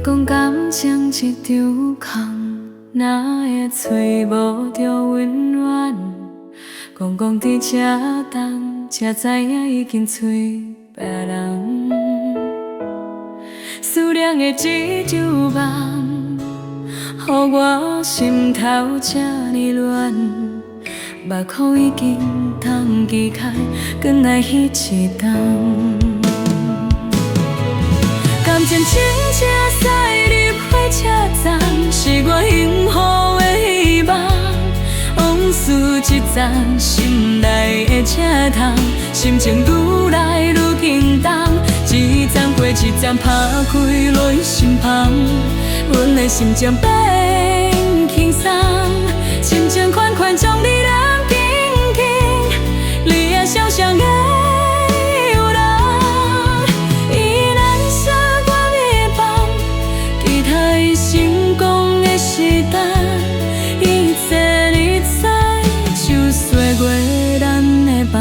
讲感情一场空，哪会找无着温暖？讲伫这等，才知影已经找别人。思念的这场梦，予我心头这呢乱，目眶已经通记开，转来彼一冬。感情真正驶入火车站，是我幸福的希望。往事一站，心内的车窗，心情愈来愈轻重。一站过一站，拍开阮心房，阮的心情变轻松，心情款款将你人紧紧，你也想想的。过咱的梦，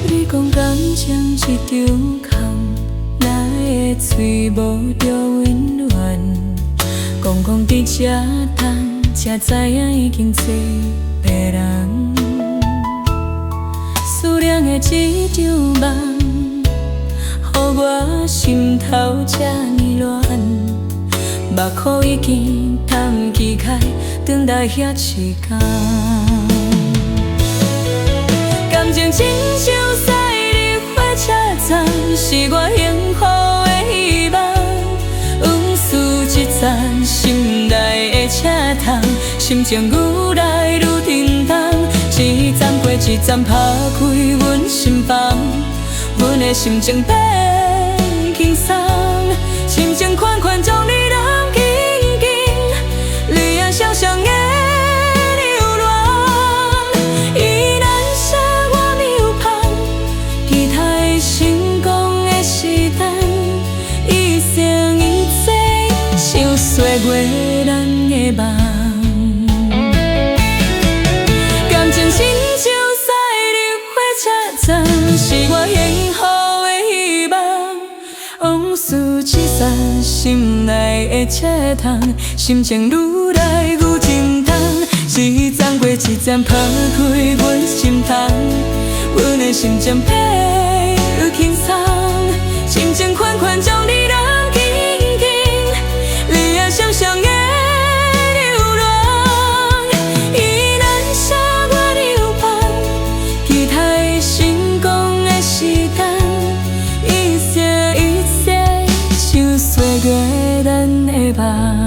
你讲感情一场空，哪会找无着温暖？讲伫这等。才知影已经找别人，思念的这场梦，予我心头这呢乱，目眶已经通记开，等待遐一天。感情亲像驶入火车站，是我幸福的希望。往事一站，心内的车窗，心情愈来愈沉重。一站过一站，拍开阮心房，阮的心情变轻松，心情款款将你人紧紧，你也想想的流浪。伊难舍我面庞，期待成功的时段，一生一世，想岁月咱的梦。是我幸福的希望，往事一散，心内的车窗，心情愈来愈沉重。一站过一站，拍开阮心房，阮的心情变愈轻松，心情款款将你人紧紧，你也想想的。岁月咱的梦。